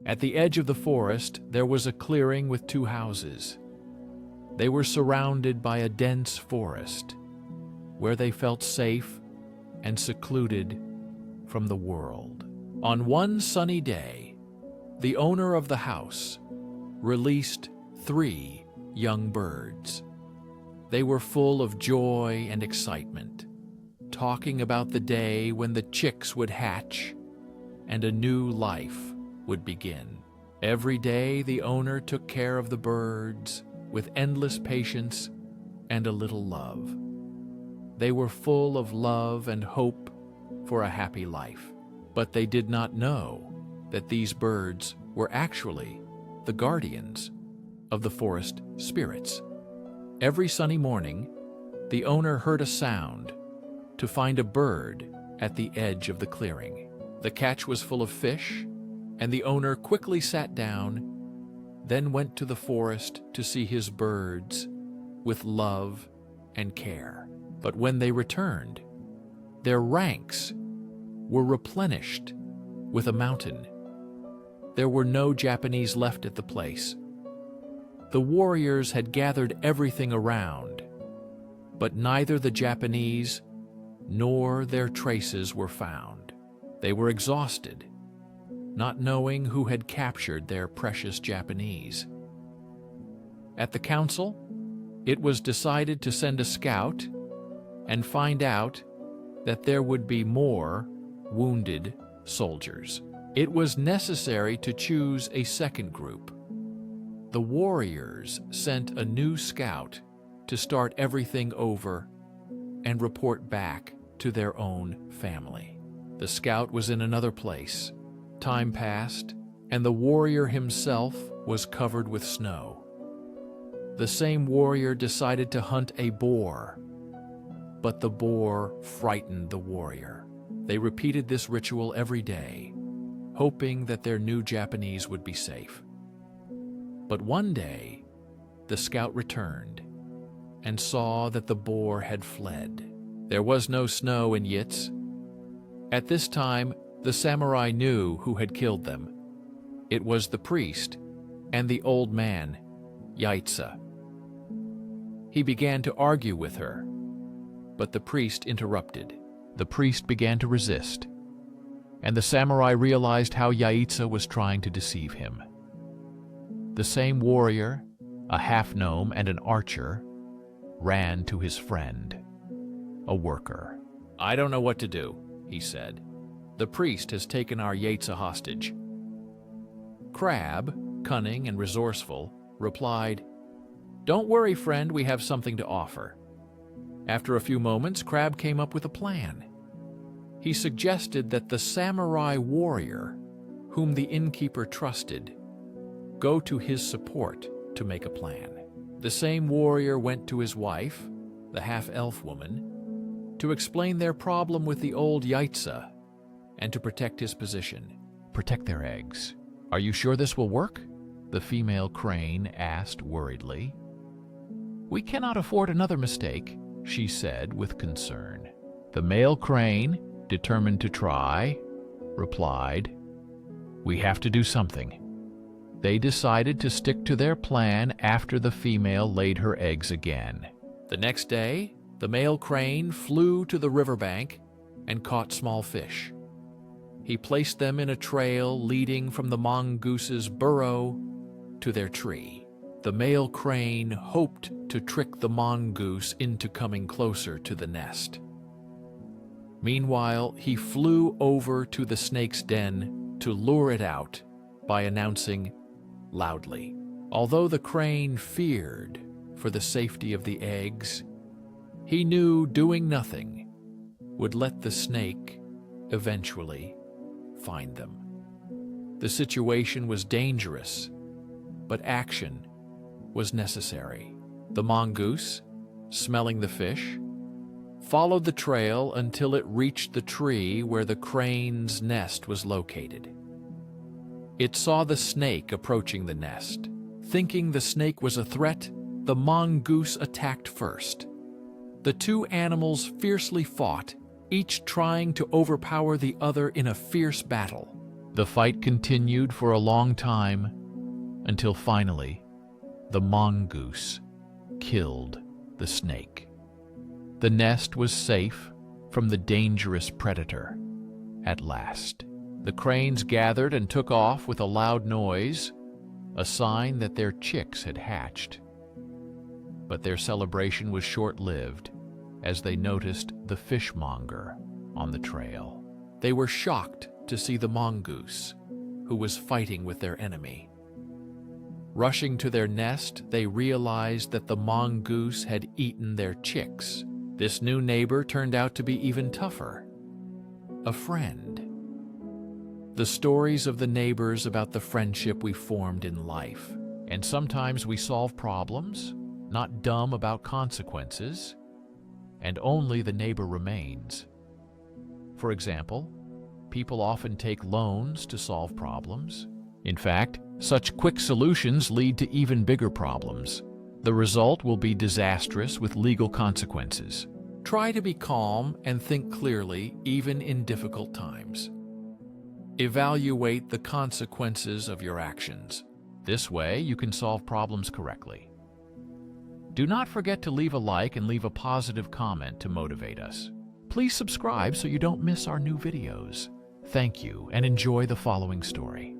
At the edge of the forest, there was a clearing with 2 houses. They were surrounded by a dense forest, where they felt safe and secluded from the world. On one sunny day, the owner of the house released 3 young birds. They were full of joy and excitement, talking about the day when the chicks would hatch and a new life would begin. Every day, the owner took care of the birds with endless patience and a little love. They were full of love and hope for a happy life, but they did not know that these birds were actually the guardians of the forest spirits. Every sunny morning, the owner heard a sound to find a bird at the edge of the clearing. The catch was full of fish, and the owner quickly sat down, then went to the forest to see his birds with love and care. But when they returned, their ranks were replenished with a mountain. There were no Japanese left at the place. The warriors had gathered everything around, but neither the Japanese nor their traces were found. They were exhausted, not knowing who had captured their precious Japanese. At the council, it was decided to send a scout and find out that there would be more wounded soldiers. It was necessary to choose a second group. The warriors sent a new scout to start everything over and report back to their own family. The scout was in another place. Time passed, and the warrior himself was covered with snow. The same warrior decided to hunt a boar, but the boar frightened the warrior. They repeated this ritual every day, hoping that their new Japanese would be safe. But one day, the scout returned and saw that the boar had fled. There was no snow in Yitz. At this time, the samurai knew who had killed them. It was the priest and the old man, Yaitsa. He began to argue with her, but the priest interrupted. The priest began to resist, and the samurai realized how Yaitsa was trying to deceive him. The same warrior, a half-gnome and an archer, ran to his friend, a worker. "I don't know what to do," he said. "The priest has taken our Yaitsa hostage." Crab, cunning and resourceful, replied, "Don't worry, friend, we have something to offer." After a few moments, Crab came up with a plan. He suggested that the samurai warrior, whom the innkeeper trusted, go to his support to make a plan. The same warrior went to his wife, the half-elf woman, to explain their problem with the old Yaitsa and to protect his position. "Protect their eggs. Are you sure this will work?" the female crane asked worriedly. "We cannot afford another mistake," she said with concern. The male crane, determined to try, replied, "We have to do something." They decided to stick to their plan after the female laid her eggs again. The next day, the male crane flew to the riverbank and caught small fish. He placed them in a trail leading from the mongoose's burrow to their tree. The male crane hoped to trick the mongoose into coming closer to the nest. Meanwhile, he flew over to the snake's den to lure it out by announcing loudly. Although the crane feared for the safety of the eggs, he knew doing nothing would let the snake eventually find them. The situation was dangerous, but action was necessary. The mongoose, smelling the fish, followed the trail until it reached the tree where the crane's nest was located. It saw the snake approaching the nest. Thinking the snake was a threat, the mongoose attacked first. The two animals fiercely fought, each trying to overpower the other in a fierce battle. The fight continued for a long time until finally the mongoose killed the snake. The nest was safe from the dangerous predator at last. The cranes gathered and took off with a loud noise, a sign that their chicks had hatched. But their celebration was short-lived as they noticed the fishmonger on the trail. They were shocked to see the mongoose, who was fighting with their enemy. Rushing to their nest, they realized that the mongoose had eaten their chicks. This new neighbor turned out to be even tougher. A friend. The stories of the neighbors about the friendship we formed in life. And sometimes we solve problems, not dumb about consequences, and only the neighbor remains. For example, people often take loans to solve problems. In fact, such quick solutions lead to even bigger problems. The result will be disastrous with legal consequences. Try to be calm and think clearly even in difficult times. Evaluate the consequences of your actions. This way, you can solve problems correctly. Do not forget to leave a like and leave a positive comment to motivate us. Please subscribe so you don't miss our new videos. Thank you, and enjoy the following story.